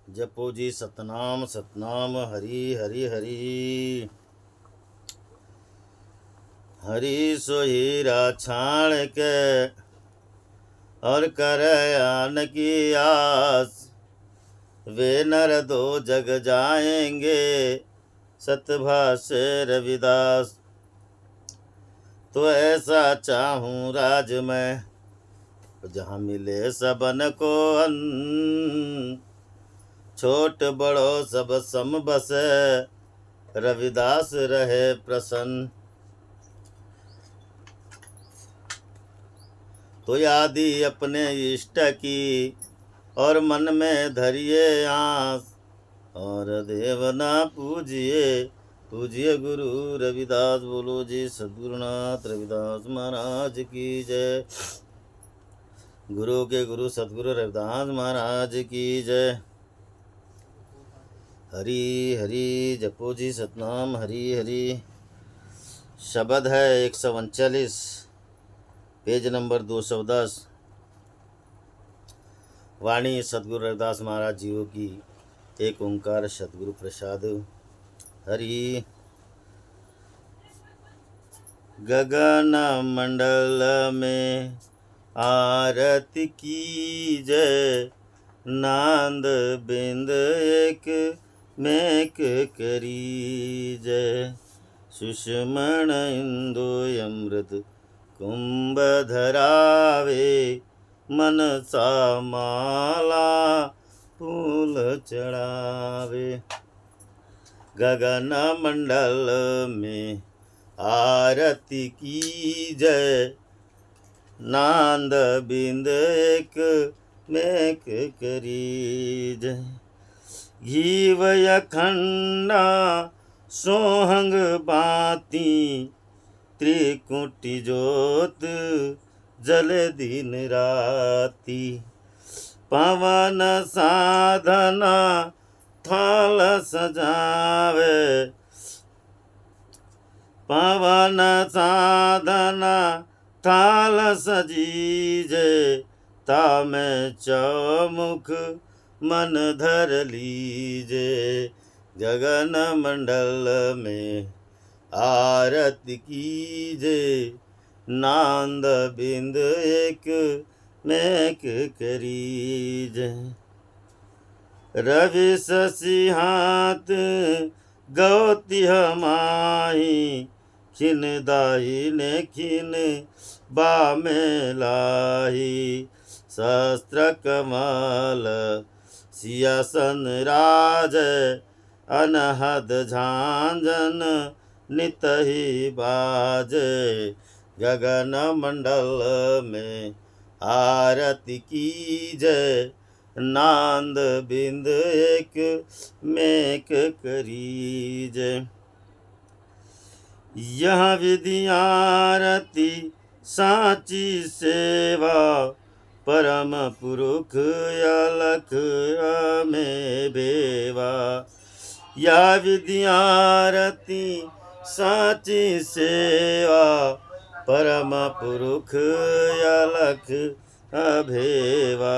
जपो जी सतनाम सतनाम हरि हरि हरि। हरि सो हीरा छाण के और कर आन की आस। वे नर दो जग जाएंगे सतभाषे रविदास। तो ऐसा चाहूँ राज में जहाँ मिले सबन को अन्न। छोट बड़ो सब सम बसे रविदास रहे प्रसन्न। तो आदि अपने इष्ट की और मन में धरिए आस। और देव ना पूजिए पूजिए गुरु रविदास। बोलो जी सद्गुरुनाथ रविदास महाराज की जय। गुरु के गुरु सद्गुरु रविदास महाराज की जय। हरि हरि जपो जी सतनाम हरि हरि। शब्द है 139 पेज नंबर 210। वाणी सद्गुरु रविदास महाराज जीओ की एक ओंकार सद्गुरु प्रसाद। हरि गगन मंडल में आरती की जय। नांद बिंद एक मेक करी जय। सुषमण इंदु अमृत कुंभ धरावे। मनसा माला फूल चढ़ावे। गगन मंडल में आरती की जय। नांद बिंद एक मेक करी जय। घीव अखंडा सोहंग बाती। त्रिकुटी जोत जल दिन राती। पवन साधना थाल सजावे। पवन साधना थाल सजीजे। तामे चौमुख मन धर लीजे। गगन मंडल में आरती कीजे। नांद बिंद एक मेक करीजे। रवि शशि हाथ गौती माही। खिन दाही ने खिन बामे लाही। सहस्त्र कमल सियासन राज। अनहद झांझन नित ही बाजे। गगन मंडल में आरती की जय। नांद बिंद एक मेक करी जय। यह विधि आरती साची सेवा। परम पुरुष अलख में बेवा। यह विधि आरती साची सेवा। परम पुरुष अलख अभेवा।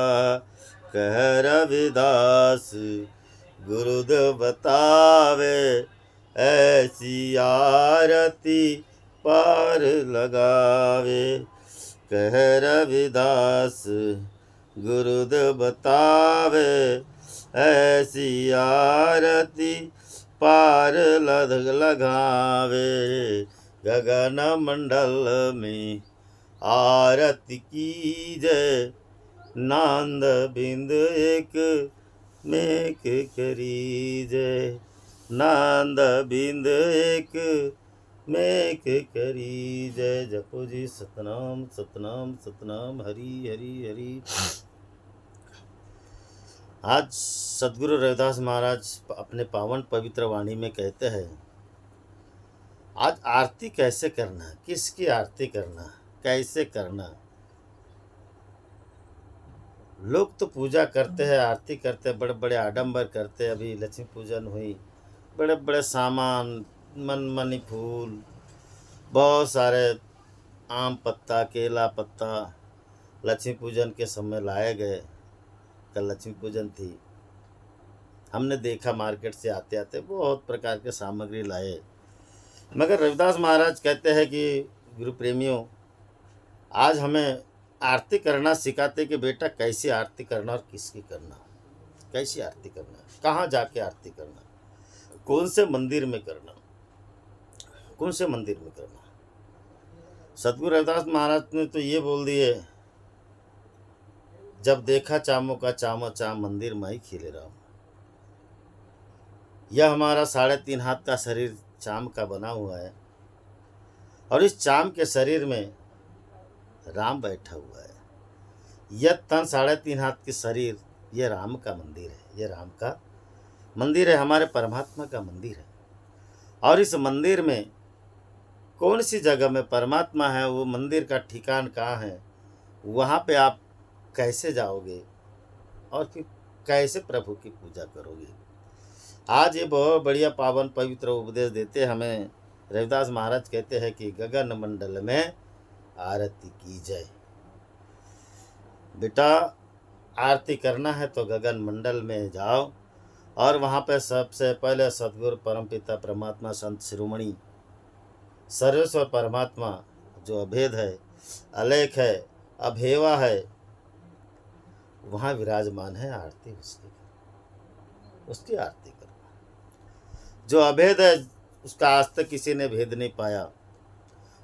कह रविदास गुरुदेव बतावे। ऐसी आरती पार लगावे। कह रविदास गुरुदेव बतावे। ऐसी आरती पार लगावे। गगन मंडल में आरती की जय। नांद बिंद एक मेक करी जय। नांद बिंद एक मेक करी जय। जपो जी सतनाम सतनाम सतनाम हरि हरि हरि। आज सद्गुरु रविदास महाराज अपने पावन पवित्र वाणी में कहते हैं, आज आरती कैसे करना, किसकी आरती करना, कैसे करना। लोग तो पूजा करते हैं, आरती करते हैं, बड़े बड़े आडंबर करते हैं। अभी लक्ष्मी पूजन हुई, बड़े बड़े सामान, मनमनी फूल, बहुत सारे आम पत्ता, केला पत्ता लक्ष्मी पूजन के समय लाए गए। कल लक्ष्मी पूजन थी। हमने देखा मार्केट से आते आते बहुत प्रकार के सामग्री लाए, मगर रविदास महाराज कहते हैं कि गुरु प्रेमियों, आज हमें आरती करना सिखाते कि बेटा कैसी आरती करना और किसकी करना, कैसी आरती करना, कहाँ जाके आरती करना, कौन से मंदिर में करना, कौन से मंदिर में करना। सतगुरु रविदास महाराज ने तो ये बोल दिए, जब देखा चामों का चामो चाम मंदिर माई खिले राम। यह हमारा 3.5 हाथ का शरीर चाम का बना हुआ है और इस चाम के शरीर में राम बैठा हुआ है। यह तन 3.5 हाथ के शरीर, यह राम का मंदिर है, यह राम का मंदिर है, हमारे परमात्मा का मंदिर है। और इस मंदिर में कौन सी जगह में परमात्मा है, वो मंदिर का ठिकान कहाँ है, वहाँ पे आप कैसे जाओगे और फिर कैसे प्रभु की पूजा करोगे। आज ये बहुत बढ़िया पावन पवित्र उपदेश देते हमें रविदास महाराज। कहते हैं कि गगन मंडल में आरती की जय। बेटा आरती करना है तो गगन मंडल में जाओ और वहाँ पे सबसे पहले सतगुरु परमपिता परमात्मा संत शिरोमणि सर्वेश्वर परमात्मा जो अभेद है, अलेख है, अभेवा है, वहाँ विराजमान है। आरती उसकी आरती करना। जो अभेद है उसका आज तक किसी ने भेद नहीं पाया,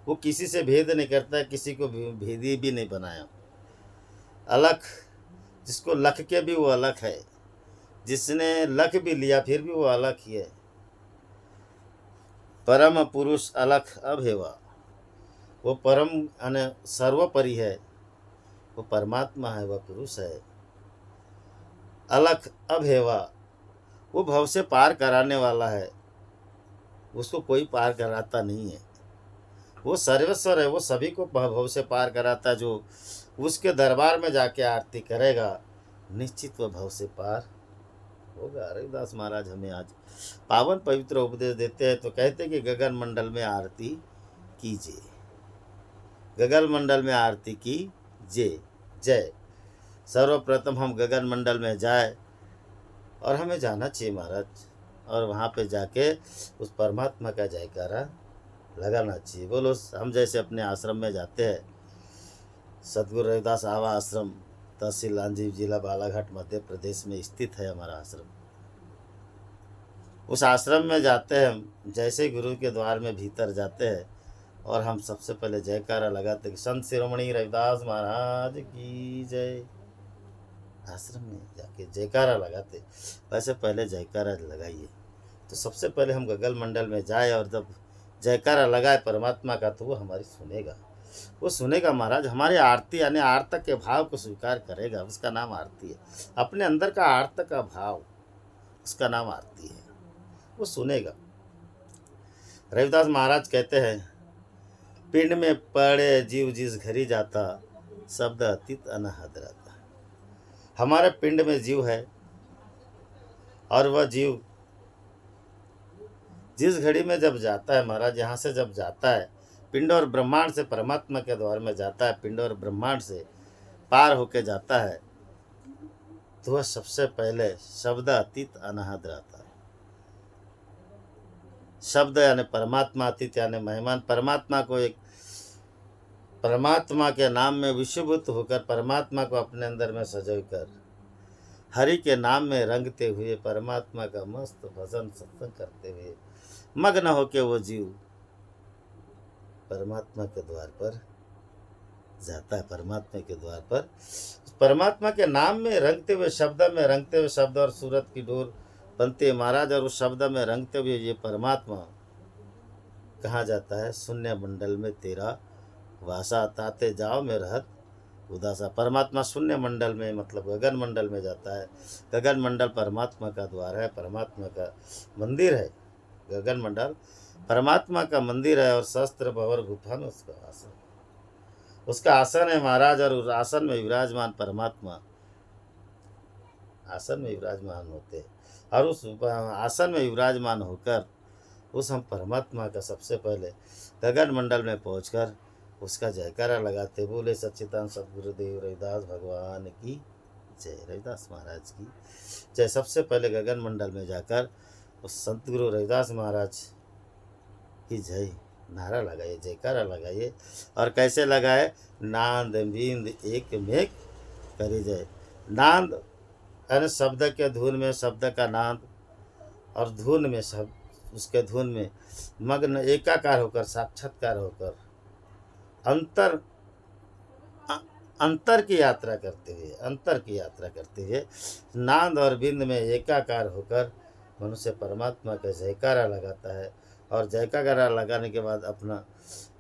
वो किसी से भेद नहीं करता है, किसी को भेदी भी नहीं बनाया। अलख, जिसको लख के भी वो अलग है, जिसने लख भी लिया फिर भी वो अलग ही है। परम पुरुष अलख अभेवा, वो परम यानी सर्वोपरि है, वो परमात्मा है, वह पुरुष है। अलख अभेवा, वो भव से पार कराने वाला है, उसको कोई पार कराता नहीं है। वो सर्वेश्वर है, वो सभी को भव से पार कराता। जो उसके दरबार में जाके आरती करेगा निश्चित वह भव से पार होगा। रविदास महाराज हमें आज पावन पवित्र उपदेश देते हैं तो कहते कि गगन मंडल में आरती कीजिए, गगन मंडल में आरती की जय। सर्वप्रथम हम गगन मंडल में जाए और हमें जाना चाहिए महाराज, और वहाँ पे जाके उस परमात्मा का जयकारा लगाना चाहिए। बोलो, हम जैसे अपने आश्रम में जाते हैं, सतगुरु रविदास आवा आश्रम, तहसील लांजी, जिला बालाघाट, मध्य प्रदेश में स्थित है हमारा आश्रम। उस आश्रम में जाते हैं, जैसे गुरु के द्वार में भीतर जाते हैं और हम सबसे पहले जयकारा लगाते कि संत शिरोमणि रविदास महाराज की जय। आश्रम में जाके जयकारा लगाते, वैसे पहले जयकारा लगाइए। तो सबसे पहले हम गगन मंडल में जाए और जब जयकारा लगाए परमात्मा का, तो वो हमारी सुनेगा, वो सुनेगा महाराज। हमारी आरती यानी आर्तक के भाव को स्वीकार करेगा, उसका नाम आरती है। अपने अंदर का आर्तक का भाव, उसका नाम आरती है, वो सुनेगा। रविदास महाराज कहते हैं, पिंड में पड़े जीव जिस घरी जाता, शब्द अतीत अनहद रहता। हमारे पिंड में जीव है और वह जीव जिस घड़ी में जब जाता है महाराज, यहाँ से जब जाता है पिंड और ब्रह्मांड से परमात्मा के द्वार में जाता है, पिंड और ब्रह्मांड से पार होके जाता है, तो वह सबसे पहले शब्द अतीत अनहद रहता है। शब्द यानी परमात्मा, अतीत यानी मेहमान। परमात्मा को एक परमात्मा के नाम में विश्वभूत होकर परमात्मा को अपने अंदर में सजो कर हरि के नाम में रंगते हुए परमात्मा का मस्त भजन सत्संग करते हुए मग्न होके वो जीव परमात्मा के द्वार पर जाता है। परमात्मा के द्वार पर परमात्मा के नाम में रंगते हुए, शब्द में रंगते हुए, शब्द और सूरत की डोर बनते महाराज, और उस शब्द में रंगते हुए ये परमात्मा कहाँ जाता है? शून्य मंडल में तेरा वासा, ताते जाओ में रहत उदासा। परमात्मा शून्य मंडल में मतलब गगन मंडल में जाता है। गगन मंडल परमात्मा का द्वार है, परमात्मा का मंदिर है। गगन मंडल परमात्मा का मंदिर है और शस्त्र भवर गुफा में उसका आसन, उसका आसन है महाराज। और उस आसन में विराजमान परमात्मा आसन में विराजमान होते हैं, और उस आसन में विराजमान होकर उस हम परमात्मा का सबसे पहले गगन मंडल में पहुंचकर उसका जयकारा लगाते, बोले सच्चिदानंद सद्गुरुदेव रविदास भगवान की जय रविदास महाराज की जय। सबसे पहले गगन मंडल में जाकर उस संत गुरु रविदास महाराज की जय नारा लगाइए, जयकारा लगाइए। और कैसे लगाए? नांद बींद एक मेघ करी जय। नांद यानी शब्द के धुन में शब्द का नाद, और धुन में शब्द, उसके धुन में मग्न एकाकार होकर, साक्षात्कार होकर, अंतर की यात्रा करते हुए नांद और बिंद में एकाकार होकर मनुष्य परमात्मा का जयकारा लगाता है। और जयकारा लगाने के बाद अपना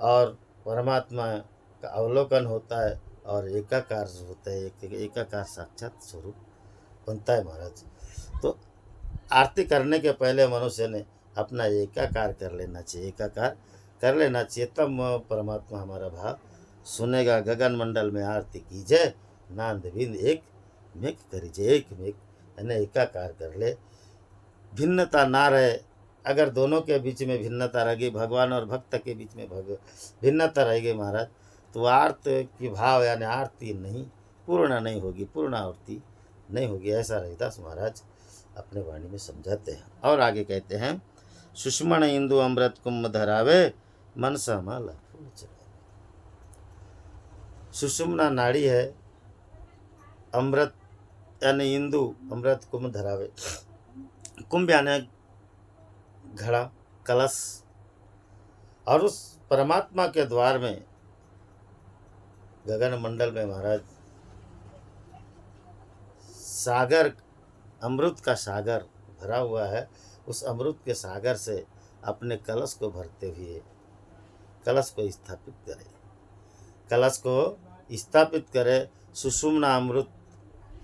और परमात्मा का अवलोकन होता है और एकाकार होता है, एकाकार साक्षात स्वरूप बनता है महाराज। तो आरती करने के पहले मनुष्य ने अपना एकाकार कर लेना चाहिए, एकाकार कर लेना चाहिए, तब परमात्मा हमारा भाव सुनेगा। गगन मंडल में आरती कीजिए, नांद बिंद एक मेघ करीजिए। एक मेघ यानी एकाकार कर ले, भिन्नता ना रहे। अगर दोनों के बीच में भिन्नता रहेगी, भगवान और भक्त के बीच में भिन्नता रहेगी महाराज, तो आर्त की भाव यानी आरती नहीं पूर्ण नहीं होगी, पूर्ण आरती नहीं होगी। ऐसा रविदास महाराज अपने वाणी में समझाते हैं। और आगे कहते हैं, सुषमण इंदु अमृत कुंभ धरावे, मनसा माला फूल चढ़ावे। सुषुम्ना नाड़ी है, अमृत यानी इंदु, अमृत कुंभ धरावे। कुंभ यानी घड़ा, कलश, और उस परमात्मा के द्वार में गगन मंडल में महाराज सागर, अमृत का सागर भरा हुआ है। उस अमृत के सागर से अपने कलश को भरते हुए कलश को स्थापित करे, कलश को स्थापित करे। सुषुम्ना अमृत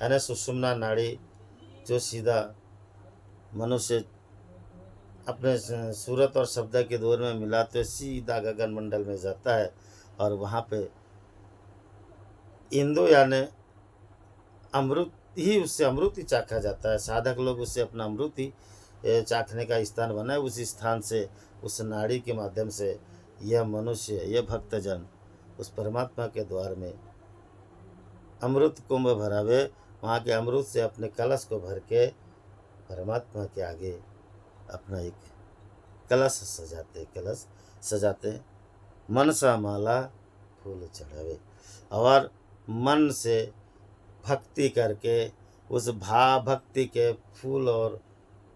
यानी सुषुम्ना नाड़ी, जो सीधा मनुष्य अपने सूरत और शब्द के दौर में मिलाते सीधा गगन मंडल में जाता है, और वहाँ पे इंदु यानी अमृत ही, उससे अमृत ही चाखा जाता है। साधक लोग उससे अपना अमृत ही चाखने का स्थान बनाए। उस स्थान से, उस नाड़ी के माध्यम से यह मनुष्य, यह भक्तजन उस परमात्मा के द्वार में अमृत कुंभ भरावे, वहाँ के अमृत से अपने कलश को भर के परमात्मा के आगे अपना एक कलश सजाते मनसा माला फूल चढ़ावे। और मन से भक्ति करके उस भक्ति के फूल और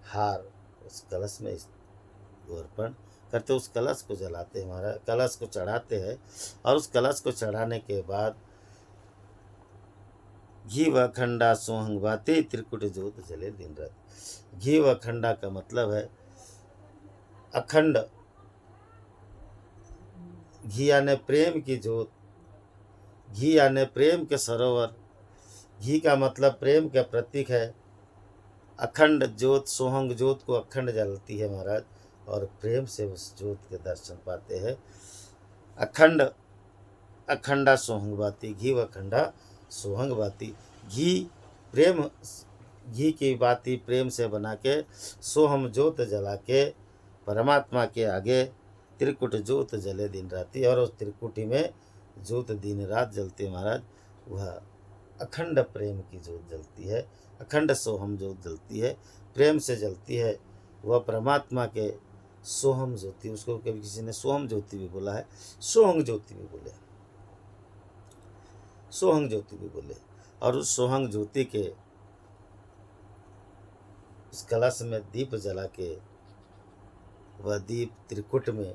हार उस कलश में अर्पण करते, उस कलश को जलाते हैं, हमारा कलश को चढ़ाते हैं। और उस कलश को चढ़ाने के बाद घी व खंडा सोहंग बाती, त्रिकुट ज्योत जले दिन रात। घी व खंडा का मतलब है अखंड, घी यानी प्रेम की ज्योत, घी यानी प्रेम के सरोवर, घी का मतलब प्रेम का प्रतीक है। अखंड ज्योत, सोहंग ज्योत को अखंड जलती है महाराज, और प्रेम से उस ज्योत के दर्शन पाते हैं। अखंडा सोहंग बाती, घी व खंडा सोहंग बाती। घी की बाती प्रेम से बना के, सोहम ज्योत जला के परमात्मा के आगे त्रिकुट ज्योत जले दिन राति। और उस त्रिकुटी में ज्योत दिन रात जलती है महाराज, वह अखंड प्रेम की ज्योत जलती है, अखंड सोहम ज्योत जलती है, प्रेम से जलती है। वह परमात्मा के सोहम ज्योति, उसको कभी किसी ने सोहम ज्योति भी बोला है, सोहंग ज्योति भी बोले, सोहंग ज्योति भी बोले। और उस सोहंग ज्योति के उस कलश में दीप जला के, वह दीप त्रिकुट में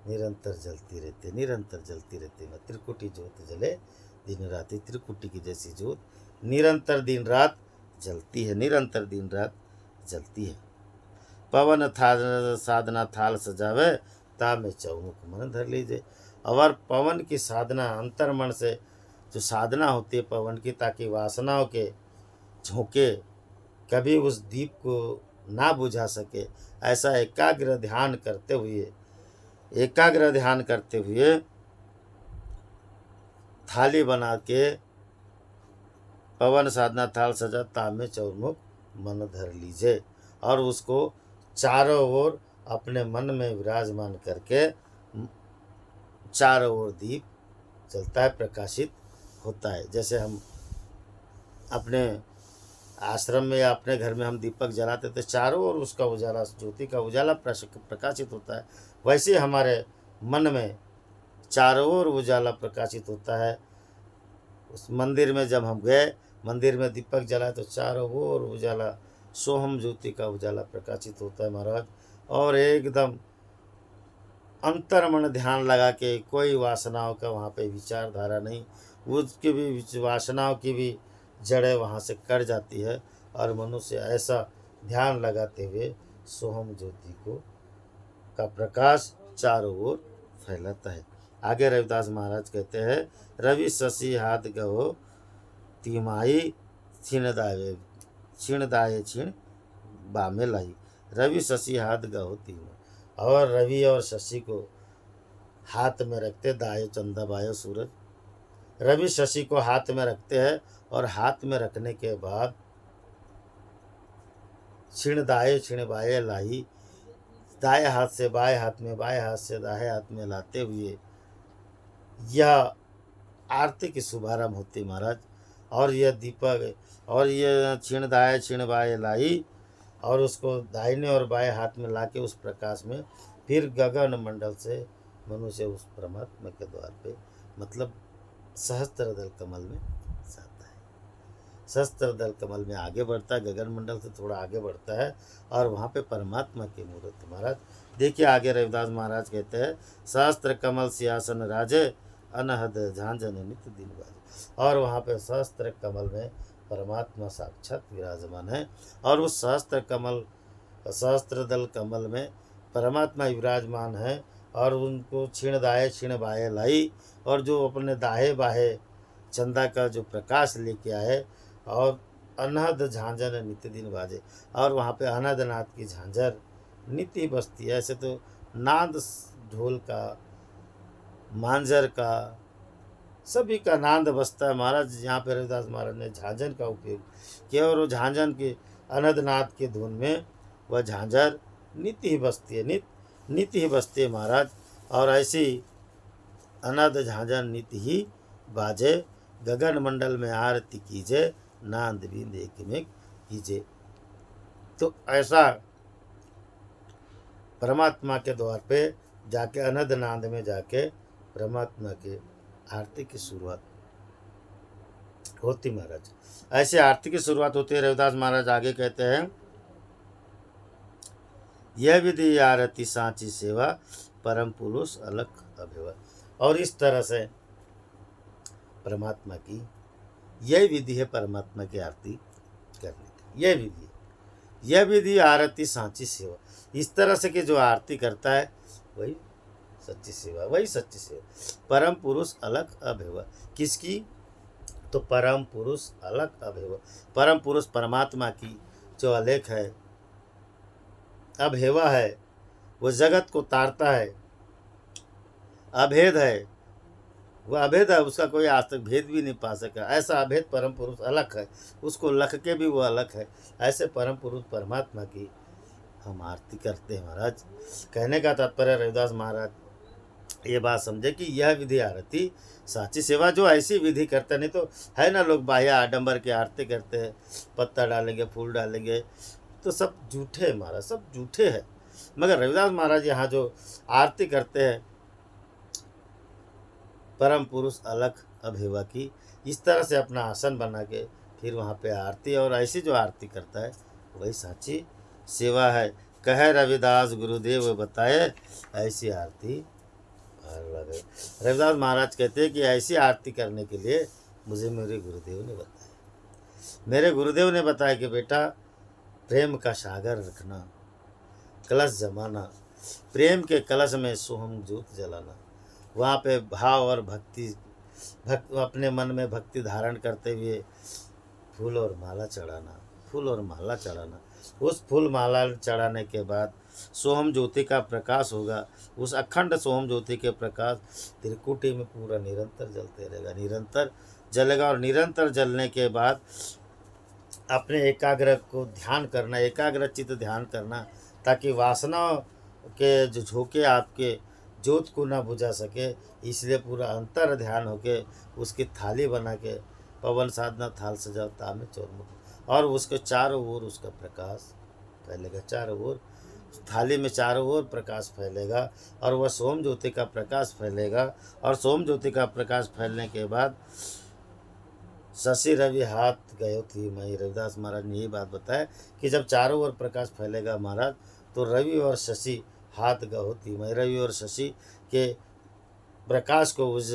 निरंतर जलती रहती है। त्रिकुटी ज्योत जले दिन रात, त्रिकुटी की जैसी ज्योत निरंतर दिन रात जलती है, निरंतर दिन रात जलती है। पवन था साधना थाल सजावे, ता में चौमुख मन धर लीजिए। और पवन की साधना, अंतर मन से जो साधना होती है पवन की, ताकि वासनाओं के झोंके कभी उस दीप को ना बुझा सके, ऐसा एकाग्र ध्यान करते हुए थाली बना के पवन साधना थाल सजा, तामे चौमुख मन धर लीजिए। और उसको चारों ओर अपने मन में विराजमान करके चारों ओर दीप जलता है, प्रकाशित होता है। जैसे हम अपने आश्रम में या अपने घर में हम दीपक जलाते थे, चारों ओर उसका उजाला, ज्योति का उजाला प्रकाशित होता है, वैसे हमारे मन में चारों ओर उजाला प्रकाशित होता है। उस मंदिर में जब हम गए, मंदिर में दीपक जलाए तो चारों ओर उजाला, सोहम ज्योति का उजाला प्रकाशित होता है महाराज। और एकदम अंतर्मन ध्यान लगा के, कोई वासनाओं का वहाँ पे विचारधारा नहीं, उसकी भी वासनाओं की भी जड़ें वहाँ से कट जाती है और मनुष्य ऐसा ध्यान लगाते हुए सोहम ज्योति को का प्रकाश चारों ओर फैलाता है। आगे रविदास महाराज कहते हैं, रवि शशि हाथ गहो तिमाही क्षीण दाये क्षीण बामे लाई। रवि शशि हाथ गहो तिमा, और रवि और शशि को हाथ में रखते, दाये चंदा बायो सूरज, रवि शशि को हाथ में रखते हैं और हाथ में रखने के बाद क्षीण दाये क्षीण बाये लाई, दाएं हाथ से बाएं हाथ में, बाएं हाथ से दाएं हाथ में लाते हुए यह आरती की शुभारंभ होती महाराज। और यह दीपक और यह क्षीण दाये क्षीण बाये लाई, और उसको दाहिने और बाएं हाथ में लाके उस प्रकाश में फिर गगन मंडल से मनुष्य उस परमात्मा के द्वार पे, मतलब सहस्त्र दल कमल में जाता है। सहस्त्र दल कमल में आगे बढ़ता है, गगन मंडल से थोड़ा आगे बढ़ता है और वहाँ पे परमात्मा की मूर्त महाराज। देखिए आगे रविदास महाराज कहते हैं, सहस्त्र कमल सिंहासन राजे, अनहद झांझन नित्य दिन बाजे। और वहाँ पे सहस्त्र कमल में परमात्मा साक्षात विराजमान है, और उस सहस्त्र दल कमल में परमात्मा विराजमान है, और उनको क्षीण दाये क्षीण बाये लाई, और जो अपने दाहे बाहे चंदा का जो प्रकाश लेके आए, और अनहद झांझर नित्य दिन बाजे। और वहाँ पे अनहद नाद की झांझर नित्य बजती है। ऐसे तो नाद ढोल का, मांझर का, सभी का नाद बजता है महाराज। यहाँ पे रविदास महाराज ने झांझर का उपयोग किया, और वो झांझर के अनहद नाद के धुन में वह झांझर नित्य ही बजती है, नित्य ही बजती है महाराज। और ऐसी अनहद झांझर नित्य ही बाजे, गगन मंडल में आरती कीजे, नांद बिंद एक में कीजे। तो ऐसा परमात्मा के द्वार पे जाके, अनहद नाद में जाके परमात्मा के आरती की शुरुआत होती महाराज। ऐसे आरती की शुरुआत होती है। रविदास महाराज आगे कहते हैं, यह विधि आरती सांची सेवा, परम पुरुष अलख अभिवा। और इस तरह से परमात्मा की यह विधि है, परमात्मा की आरती करने की यह विधि है। यह विधि आरती सांची सेवा, इस तरह से कि जो आरती करता है वही सच्ची सेवा, वही सच्ची सेवा। परम पुरुष अलख अभिवा, किसकी? तो परम पुरुष अलख अभिवा, परम पुरुष परमात्मा की जो अलेख है, अभेवा है, वो जगत को तारता है, अभेद है, वह अभेद है, उसका कोई आज तक भेद भी नहीं पा सका। ऐसा अभेद परम पुरुष अलग है, उसको लख के भी वो अलग है। ऐसे परम पुरुष परमात्मा की हम आरती करते हैं महाराज। कहने का तात्पर्य रविदास महाराज ये बात समझे कि यह विधि आरती साची सेवा, जो ऐसी विधि करते, नहीं तो है ना लोग बाह्य आडंबर की आरती करते हैं, पत्ता डालेंगे, फूल डालेंगे, तो सब झूठे है महाराज, सब झूठे हैं। मगर रविदास महाराज यहाँ जो आरती करते हैं परम पुरुष अलख अभिवा की, इस तरह से अपना आसन बना के फिर वहाँ पे आरती, और ऐसी जो आरती करता है वही साची सेवा है। कहे रविदास गुरुदेव बताए, ऐसी आरती लगे। रविदास महाराज कहते हैं कि ऐसी आरती करने के लिए मुझे मेरे गुरुदेव ने बताया। मेरे गुरुदेव ने बताया कि बेटा, प्रेम का सागर रखना, कलश जमाना, प्रेम के कलश में सोहम ज्योत जलाना, वहाँ पे भाव और भक्ति अपने मन में भक्ति धारण करते हुए फूल और माला चढ़ाना, फूल और माला चढ़ाना। उस फूल माला चढ़ाने के बाद सोहम ज्योति का प्रकाश होगा। उस अखंड सोहम ज्योति के प्रकाश त्रिकुटी में पूरा निरंतर जलते रहेगा, निरंतर जलेगा। और निरंतर जलने के बाद अपने एकाग्र को ध्यान करना, एकाग्रचित ध्यान करना, ताकि वासना के जो झोंके आपके ज्योत को ना बुझा सके। इसलिए पूरा अंतर ध्यान होके उसकी थाली बना के पवन साधना थाल सजाओ तामे चोरमुख। और उसके चारों ओर उसका प्रकाश फैलेगा, चारों ओर थाली में चारों ओर प्रकाश फैलेगा और वह सोम ज्योति का प्रकाश फैलेगा। और सोम ज्योति का प्रकाश फैलने के बाद शशि रवि हाथ गयो थी मई। रविदास महाराज ने यही बात बताया कि जब चारों ओर प्रकाश फैलेगा महाराज तो रवि और शशि हाथ गयो थी मई। रवि और शशि के प्रकाश को, उस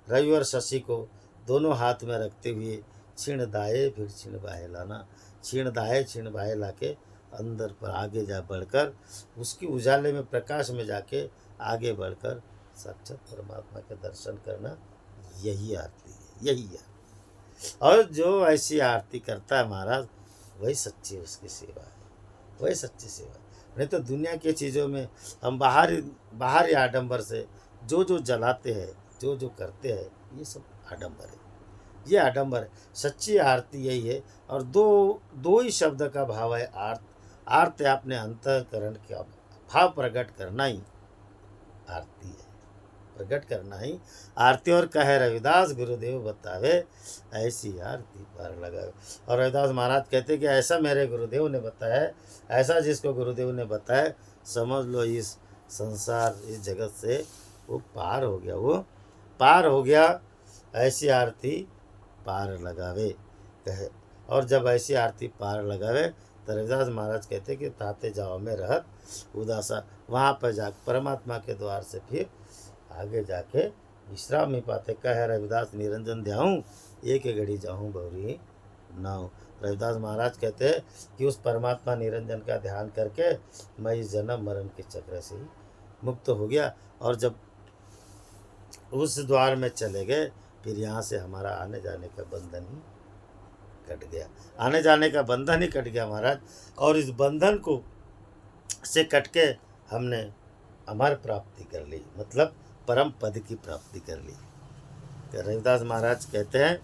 रवि और शशि को दोनों हाथ में रखते हुए क्षीण दाए फिर क्षीण बाहे लाना, क्षीण दाए क्षीण बाहे लाके अंदर पर आगे जा बढ़कर उसकी उजाले में प्रकाश में जाके आगे बढ़कर साक्षात परमात्मा के दर्शन करना, यही आरती है, यही है। और जो ऐसी आरती करता है महाराज वही सच्ची उसकी सेवा है, वही सच्ची सेवा है। नहीं तो दुनिया की चीज़ों में हम बाहरी आडंबर से जो जो जलाते हैं, जो जो करते हैं, ये सब आडंबर है, ये आडंबर है। सच्ची आरती यही है। और दो ही शब्द का भाव है आर्त। आर्त है अपने अंतःकरण का भाव प्रकट करना ही आरती है, प्रकट करना ही आरती। और कहे रविदास गुरुदेव बतावे ऐसी आरती पार लगावे। और रविदास महाराज कहते कि ऐसा मेरे गुरुदेव ने बताया, ऐसा जिसको गुरुदेव ने बताया समझ लो इस संसार इस जगत से वो पार हो गया, वो पार हो गया। ऐसी आरती पार लगावे कहे। और जब ऐसी आरती पार लगावे तो रविदास महाराज कहते कि ताते जाओ में रहत उदासा, वहाँ पर जा परमात्मा के द्वार से फिर आगे जाके विश्राम नहीं पाते। कहे रविदास निरंजन ध्याऊँ एक घड़ी जाऊँ गौरी नाऊँ। रविदास महाराज कहते हैं कि उस परमात्मा निरंजन का ध्यान करके मैं इस जन्म मरण के चक्र से ही मुक्त हो गया। और जब उस द्वार में चले गए फिर यहाँ से हमारा आने जाने का बंधन ही कट गया, आने जाने का बंधन ही कट गया महाराज। और इस बंधन को से कट के हमने अमर प्राप्ति कर ली, मतलब परम पद की प्राप्ति कर ली। रविदास महाराज कहते हैं,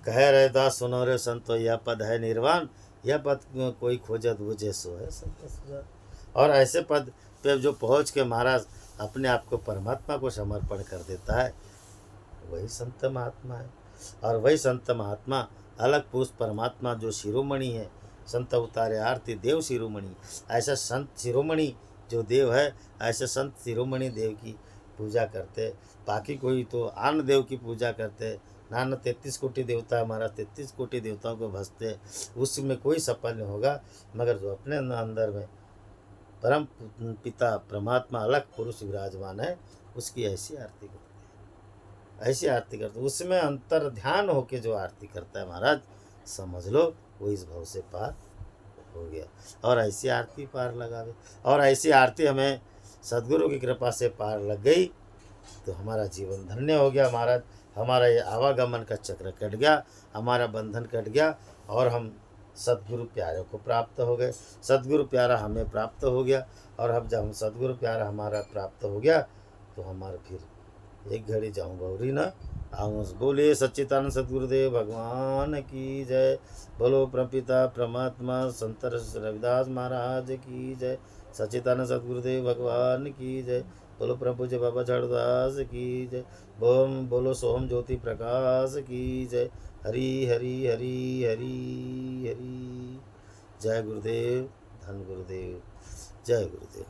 कहे रविदास सुनो रे संतो यह पद है निर्वाण, यह पद कोई खोजत बुझे सो है संत। और ऐसे पद पे जो पहुँच के महाराज अपने आप को परमात्मा को समर्पण कर देता है वही संत महात्मा है। और वही संत महात्मा अलग पुरुष परमात्मा जो शिरोमणि है, संत उतारे आरती देव शिरोमणि, ऐसा संत शिरोमणि जो देव है, ऐसे संत शिरोमणि देव की पूजा करते। बाकी कोई तो आन देव की पूजा करते, नाना 33 कोटि देवता है हमारा, 33 कोटि देवताओं को भजते, उसमें कोई सफल नहीं होगा। मगर जो अपने अंदर में परम पिता परमात्मा अलग पुरुष विराजमान है उसकी ऐसी आरती करते हैं, ऐसी आरती करते। उसमें अंतर ध्यान होके जो आरती करता है महाराज समझ लो वो इस भव से पार हो गया। और ऐसी आरती पार लगावे। और ऐसी आरती हमें सदगुरु की कृपा से पार लग गई तो हमारा जीवन धन्य हो गया महाराज। हमारा ये आवागमन का चक्र कट गया, हमारा बंधन कट गया और हम सदगुरु प्यारे को प्राप्त हो गए, सदगुरु प्यारा हमें प्राप्त हो गया। और अब जब हम सदगुरु प्यारा हमारा प्राप्त हो गया तो हमारा फिर एक घड़ी जाऊँ गौरी ना आऊँ। बोले सच्चिदानंद सदगुरुदेव भगवान की जय। बोलो प्रपिता परमात्मा संत रविदास महाराज की जय। सच्चिदानंद सदगुरुदेव भगवान की जय। बोलो प्रभु जय बाबा झाड़ूदास की जय। बोलो सोहम ज्योति प्रकाश की जय। हरि हरि हरि हरि हरि। जय गुरुदेव, धन गुरुदेव, जय गुरुदेव।